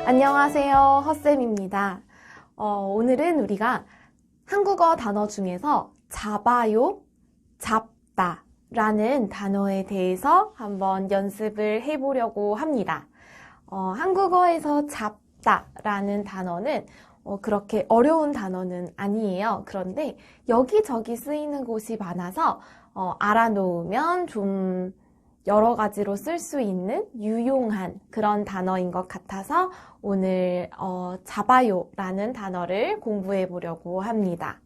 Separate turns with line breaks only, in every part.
안녕하세요. 헛쌤입니다. 오늘은 우리가 한국어 단어 중에서 잡아요, 잡다 라는 단어에 대해서 한번 연습을 해보려고 합니다. 한국어에서 잡다 라는 단어는 그렇게 어려운 단어는 아니에요. 그런데 여기저기 쓰이는 곳이 많아서 알아놓으면 좀 여러 가지로 쓸 수 있는 유용한 그런 단어인 것 같아서 오늘 잡아요 라는 단어를 공부해 보려고 합니다.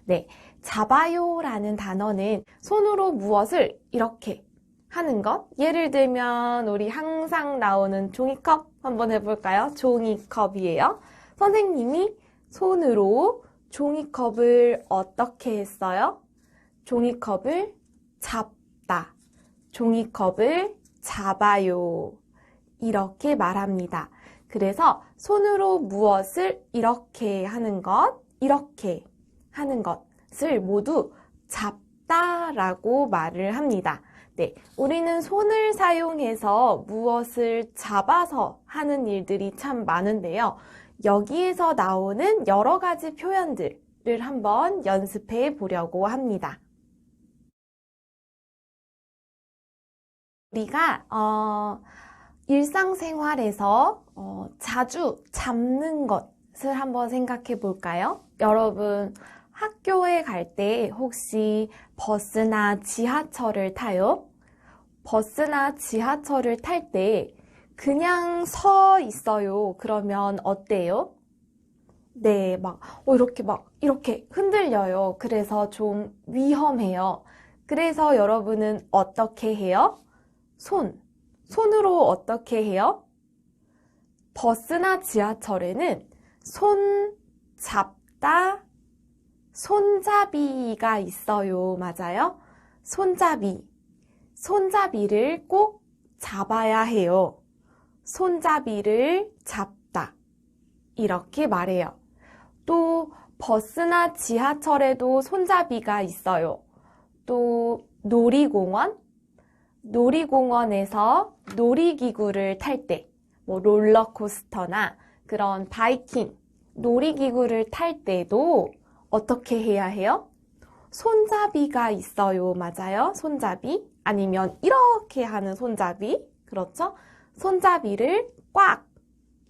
네, 잡아요 라는 단어는 손으로 무엇을 이렇게 하는 것. 예를 들면 우리 항상 나오는 종이컵 한번 해볼까요? 종이컵이에요. 선생님이 손으로 종이컵을 어떻게 했어요? 종이컵을 잡다. 종이컵을 잡아요. 이렇게 말합니다. 그래서 손으로 무엇을 이렇게 하는 것, 이렇게 하는 것을 모두 잡다라고 말을 합니다. 네, 우리는 손을 사용해서 무엇을 잡아서 하는 일들이 참 많은데요. 여기에서 나오는 여러 가지 표현들을 한번 연습해 보려고 합니다. 우리가 일상생활에서 자주 잡는 것을 한번 생각해 볼까요? 여러분 학교에 갈 때 혹시 버스나 지하철을 타요? 버스나 지하철을 탈 때 그냥 서 있어요. 그러면 어때요? 네, 이렇게 흔들려요. 그래서 좀 위험해요. 그래서 여러분은 어떻게 해요? 손으로 어떻게 해요? 버스나 지하철에는 손 잡다, 손잡이가 있어요. 맞아요? 손잡이를 꼭 잡아야 해요. 손잡이를 잡다. 이렇게 말해요. 또 버스나 지하철에도 손잡이가 있어요. 또 놀이공원에서 놀이기구를 탈 때, 롤러코스터나 그런 바이킹, 놀이기구를 탈 때도 어떻게 해야 해요? 손잡이가 있어요. 맞아요? 손잡이? 아니면 이렇게 하는 손잡이? 그렇죠? 손잡이를 꽉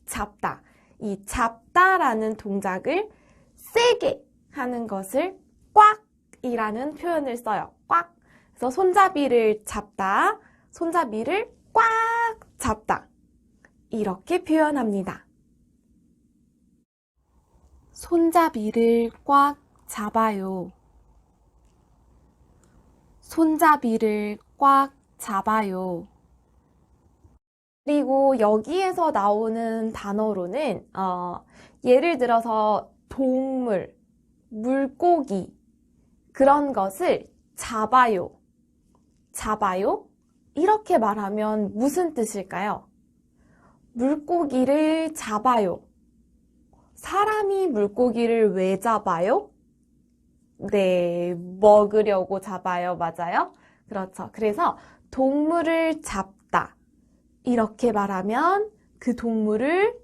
잡다. 이 잡다라는 동작을 세게 하는 것을 꽉이라는 표현을 써요. 꽉. 그래서 손잡이를 잡다, 손잡이를 꽉 잡다. 이렇게 표현합니다. 손잡이를 꽉 잡아요. 손잡이를 꽉 잡아요. 그리고 여기에서 나오는 단어로는 예를 들어서 동물, 물고기 그런 것을 잡아요. 이렇게 말하면 무슨 뜻일까요? 물고기를 잡아요. 사람이 물고기를 왜 잡아요? 네, 먹으려고 잡아요. 맞아요? 그렇죠. 그래서 동물을 잡다. 이렇게 말하면 그 동물을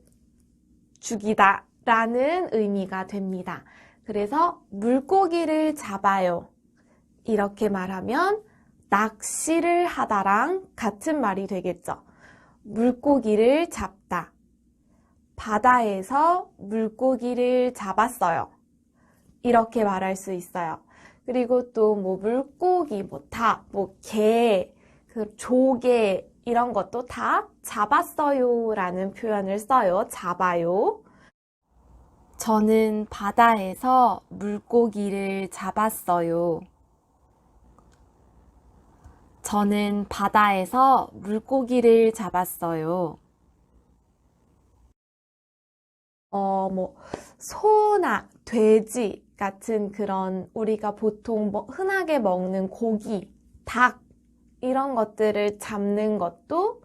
죽이다 라는 의미가 됩니다. 그래서 물고기를 잡아요. 이렇게 말하면 낚시를 하다랑 같은 말이 되겠죠. 물고기를 잡다. 바다에서 물고기를 잡았어요. 이렇게 말할 수 있어요. 그리고 또 물고기, 닭, 개, 조개 이런 것도 다 잡았어요 라는 표현을 써요. 잡아요. 저는 바다에서 물고기를 잡았어요. 저는 바다에서 물고기를 잡았어요. 소나 돼지 같은 그런 우리가 보통 흔하게 먹는 고기, 닭 이런 것들을 잡는 것도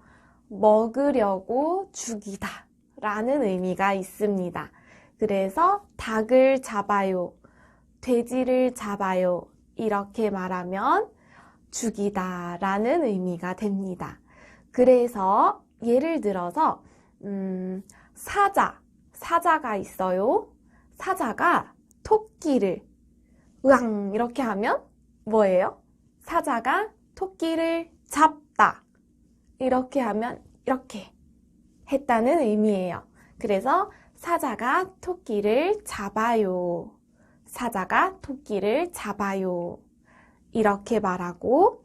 먹으려고 죽이다 라는 의미가 있습니다. 그래서 닭을 잡아요, 돼지를 잡아요 이렇게 말하면 죽이다 라는 의미가 됩니다. 그래서 예를 들어서 사자가 있어요. 사자가 토끼를 으앙 이렇게 하면 뭐예요? 사자가 토끼를 잡다. 이렇게 하면 이렇게 했다는 의미예요. 그래서 사자가 토끼를 잡아요. 사자가 토끼를 잡아요. 이렇게 말하고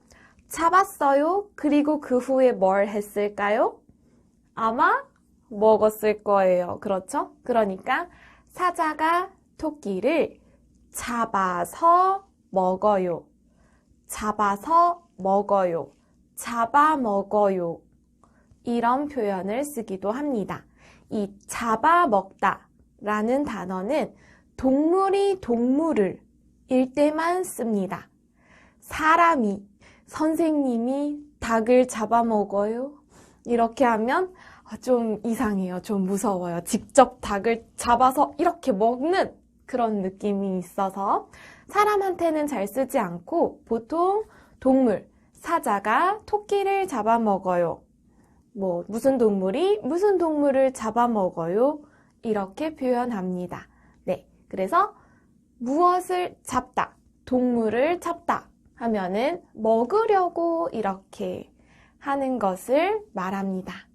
잡았어요. 그리고 그 후에 뭘 했을까요? 아마 먹었을 거예요. 그렇죠? 그러니까 사자가 토끼를 잡아서 먹어요. 잡아서 먹어요. 잡아먹어요. 이런 표현을 쓰기도 합니다. 이 잡아먹다 라는 단어는 동물이 동물을 일 때만 씁니다. 사람이, 선생님이 닭을 잡아먹어요. 이렇게 하면 좀 이상해요. 좀 무서워요. 직접 닭을 잡아서 이렇게 먹는 그런 느낌이 있어서 사람한테는 잘 쓰지 않고 보통 동물, 사자가 토끼를 잡아먹어요. 무슨 동물이 무슨 동물을 잡아먹어요? 이렇게 표현합니다. 네, 그래서 무엇을 잡다, 동물을 잡다 하면은 먹으려고 이렇게 하는 것을 말합니다.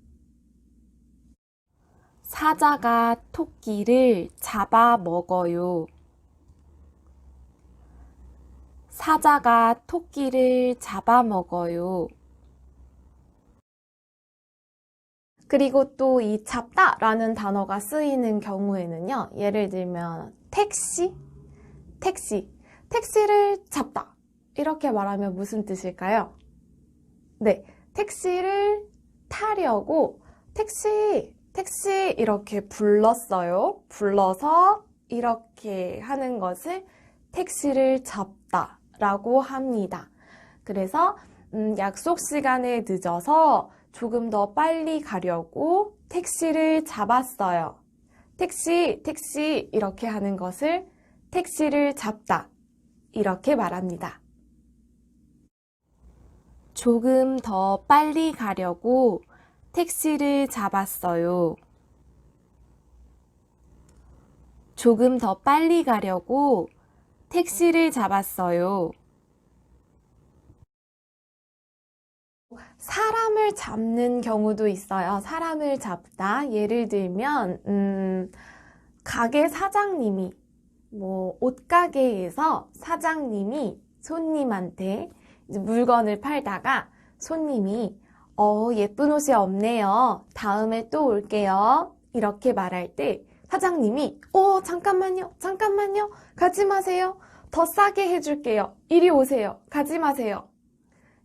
사자가 토끼를 잡아먹어요. 사자가 토끼를 잡아먹어요. 그리고 또 이 잡다라는 단어가 쓰이는 경우에는요. 예를 들면 택시를 잡다. 이렇게 말하면 무슨 뜻일까요? 네, 택시를 타려고 택시 이렇게 불렀어요. 불러서 이렇게 하는 것을 택시를 잡다라고 합니다. 그래서 약속 시간에 늦어서 조금 더 빨리 가려고 택시를 잡았어요. 택시 이렇게 하는 것을 택시를 잡다 이렇게 말합니다. 조금 더 빨리 가려고 택시를 잡았어요. 조금 더 빨리 가려고 택시를 잡았어요. 사람을 잡는 경우도 있어요. 사람을 잡다. 예를 들면 가게 사장님이 옷가게에서 사장님이 손님한테 이제 물건을 팔다가 손님이 예쁜 옷이 없네요. 다음에 또 올게요. 이렇게 말할 때 사장님이 잠깐만요. 가지 마세요. 더 싸게 해줄게요. 이리 오세요. 가지 마세요.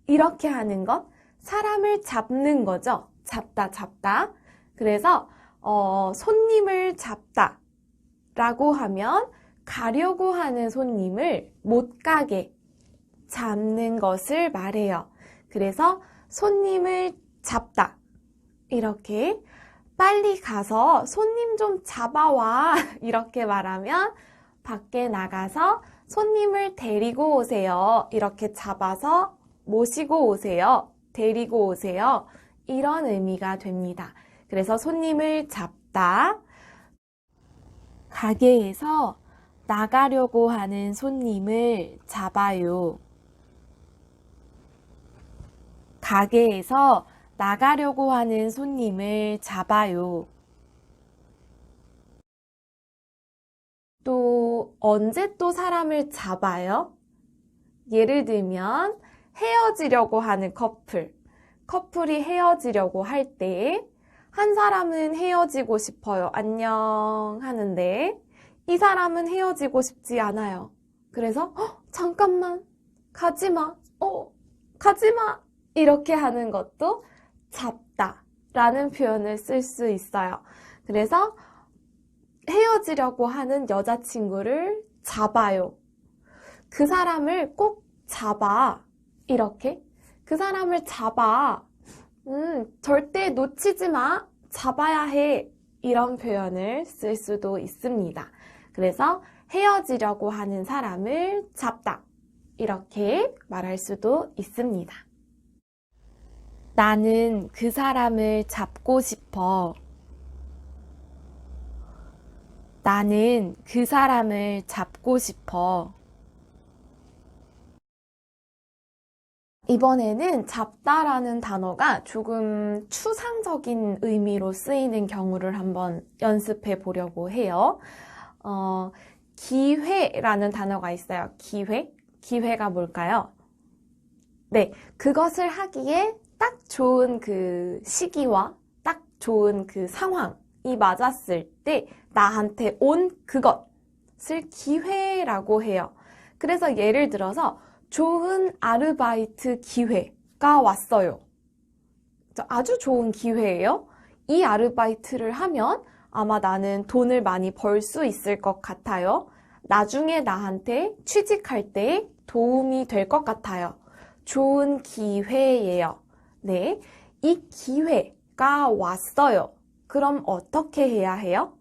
이렇게 하는 것 사람을 잡는 거죠. 잡다. 그래서 손님을 잡다 라고 하면 가려고 하는 손님을 못 가게 잡는 것을 말해요. 그래서 손님을 잡다. 이렇게 빨리 가서 손님 좀 잡아와. 이렇게 말하면 밖에 나가서 손님을 데리고 오세요. 이렇게 잡아서 모시고 오세요. 데리고 오세요. 이런 의미가 됩니다. 그래서 손님을 잡다. 가게에서 나가려고 하는 손님을 잡아요. 가게에서 나가려고 하는 손님을 잡아요. 또 언제 또 사람을 잡아요? 예를 들면 헤어지려고 하는 커플이 헤어지려고 할 때 한 사람은 헤어지고 싶어요. 안녕 하는데 이 사람은 헤어지고 싶지 않아요. 그래서 잠깐만 가지마 가지마 이렇게 하는 것도 잡다 라는 표현을 쓸 수 있어요. 그래서 헤어지려고 하는 여자친구를 잡아요. 그 사람을 꼭 잡아. 이렇게 그 사람을 잡아. 절대 놓치지 마. 잡아야 해. 이런 표현을 쓸 수도 있습니다. 그래서 헤어지려고 하는 사람을 잡다. 이렇게 말할 수도 있습니다. 나는 그 사람을 잡고 싶어. 나는 그 사람을 잡고 싶어. 이번에는 잡다라는 단어가 조금 추상적인 의미로 쓰이는 경우를 한번 연습해 보려고 해요. 기회라는 단어가 있어요. 기회? 기회가 뭘까요? 네, 그것을 하기에 딱 좋은 그 시기와 딱 좋은 그 상황이 맞았을 때 나한테 온 그것을 기회라고 해요. 그래서 예를 들어서 좋은 아르바이트 기회가 왔어요. 아주 좋은 기회예요. 이 아르바이트를 하면 아마 나는 돈을 많이 벌 수 있을 것 같아요. 나중에 나한테 취직할 때 도움이 될 것 같아요. 좋은 기회예요. 네, 이 기회가 왔어요. 그럼 어떻게 해야 해요?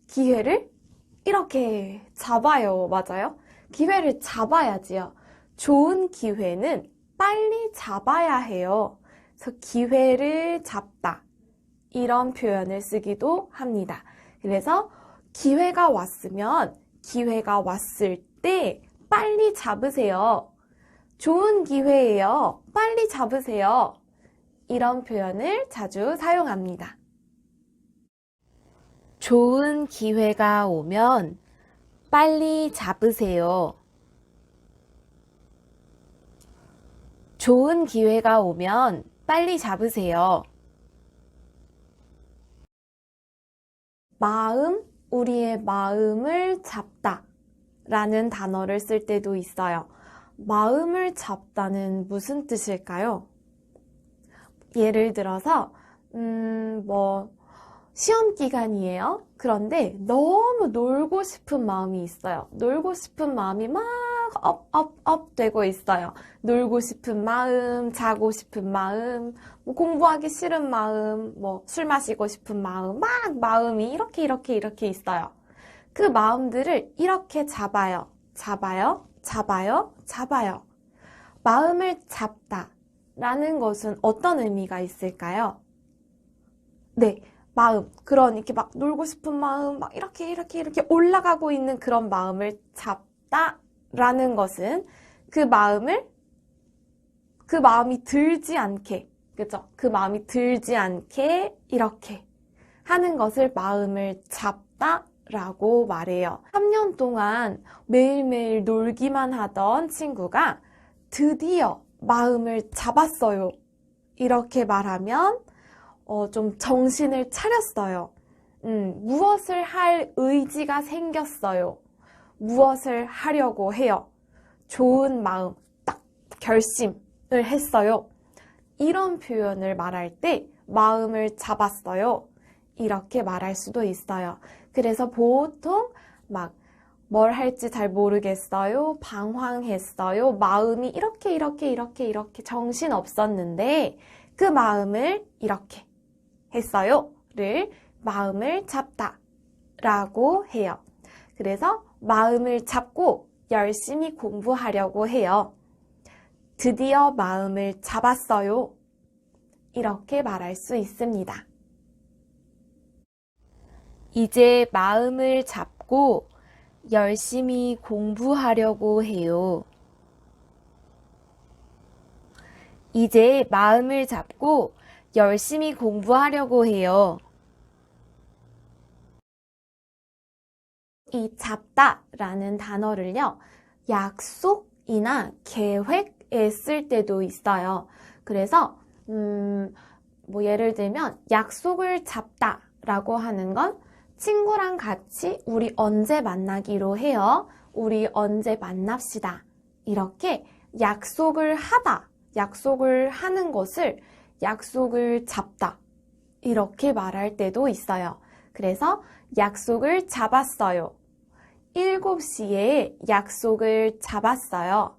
기회를 이렇게 잡아요. 맞아요? 기회를 잡아야지요. 좋은 기회는 빨리 잡아야 해요. 그래서 기회를 잡다. 이런 표현을 쓰기도 합니다. 그래서 기회가 왔으면 기회가 왔을 때 빨리 잡으세요. 좋은 기회예요. 빨리 잡으세요. 이런 표현을 자주 사용합니다. 좋은 기회가 오면 빨리 잡으세요. 좋은 기회가 오면 빨리 잡으세요. 마음, 우리의 마음을 잡다 라는 단어를 쓸 때도 있어요. 마음을 잡다는 무슨 뜻일까요? 예를 들어서 시험 기간이에요. 그런데 너무 놀고 싶은 마음이 있어요. 놀고 싶은 마음이 막 업 되고 있어요. 놀고 싶은 마음, 자고 싶은 마음, 공부하기 싫은 마음, 술 마시고 싶은 마음, 막 마음이 이렇게 있어요. 그 마음들을 이렇게 잡아요. 잡아요. 마음을 잡다 라는 것은 어떤 의미가 있을까요? 네, 마음. 그런 이렇게 막 놀고 싶은 마음, 막 이렇게 올라가고 있는 그런 마음을 잡다라는 것은 그 마음이 들지 않게, 그죠? 그 마음이 들지 않게 이렇게 하는 것을 마음을 잡다라고 말해요. 3년 동안 매일매일 놀기만 하던 친구가 드디어 마음을 잡았어요. 이렇게 말하면 좀 정신을 차렸어요. 무엇을 할 의지가 생겼어요. 무엇을 하려고 해요. 좋은 마음, 딱 결심을 했어요. 이런 표현을 말할 때 마음을 잡았어요. 이렇게 말할 수도 있어요. 그래서 보통 막 뭘 할지 잘 모르겠어요. 방황했어요. 마음이 이렇게 정신 없었는데 그 마음을 이렇게 했어요.를 마음을 잡다 라고 해요. 그래서 마음을 잡고 열심히 공부하려고 해요. 드디어 마음을 잡았어요. 이렇게 말할 수 있습니다. 이제 마음을 잡고 열심히 공부하려고 해요. 이제 마음을 잡고 열심히 공부하려고 해요. 이 잡다라는 단어를요, 약속이나 계획에 쓸 때도 있어요. 그래서 예를 들면 약속을 잡다라고 하는 건 친구랑 같이 우리 언제 만나기로 해요. 우리 언제 만납시다. 이렇게 약속을 하다, 약속을 하는 것을 약속을 잡다 이렇게 말할 때도 있어요. 그래서 약속을 잡았어요. 7시에 약속을 잡았어요.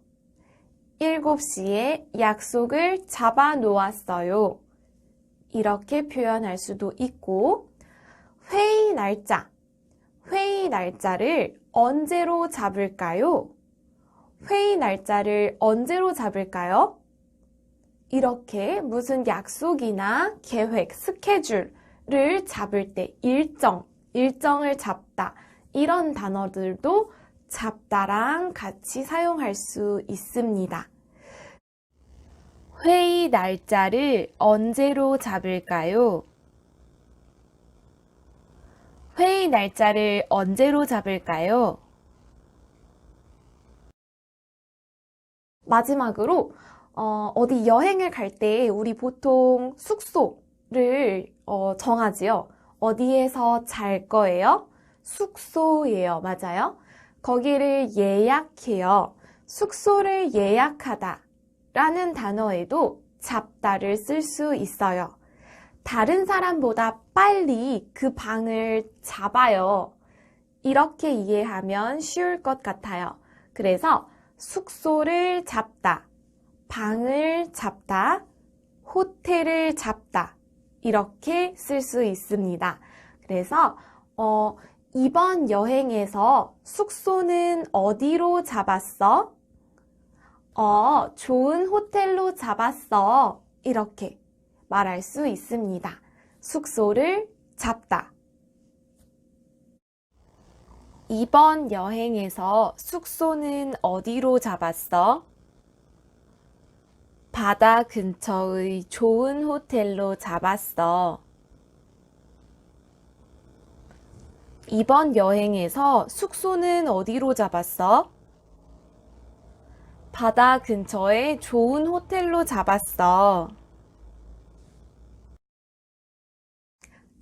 7시에 약속을 잡아 놓았어요. 이렇게 표현할 수도 있고, 회의 날짜를 언제로 잡을까요? 회의 날짜를 언제로 잡을까요? 이렇게 무슨 약속이나 계획, 스케줄을 잡을 때, 일정 일정을 잡다. 이런 단어들도 잡다랑 같이 사용할 수 있습니다. 회의 날짜를 언제로 잡을까요? 회의 날짜를 언제로 잡을까요? 마지막으로 어디 여행을 갈 때 우리 보통 숙소를 정하지요. 어디에서 잘 거예요? 숙소예요. 맞아요. 거기를 예약해요. 숙소를 예약하다 라는 단어에도 잡다를 쓸 수 있어요. 다른 사람보다 빨리 그 방을 잡아요. 이렇게 이해하면 쉬울 것 같아요. 그래서 숙소를 잡다, 방을 잡다, 호텔을 잡다 이렇게 쓸 수 있습니다. 그래서 이번 여행에서 숙소는 어디로 잡았어? 좋은 호텔로 잡았어. 이렇게 말할 수 있습니다. 숙소를 잡다. 이번 여행에서 숙소는 어디로 잡았어? 바다 근처의 좋은 호텔로 잡았어. 이번 여행에서 숙소는 어디로 잡았어? 바다 근처에 좋은 호텔로 잡았어.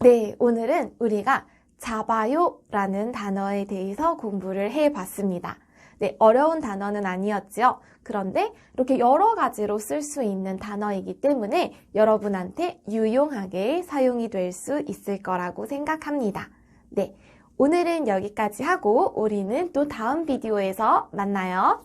네, 오늘은 우리가 잡아요 라는 단어에 대해서 공부를 해봤습니다. 네, 어려운 단어는 아니었지요. 그런데 이렇게 여러 가지로 쓸 수 있는 단어이기 때문에 여러분한테 유용하게 사용이 될 수 있을 거라고 생각합니다. 네, 오늘은 여기까지 하고 우리는 또 다음 비디오에서 만나요.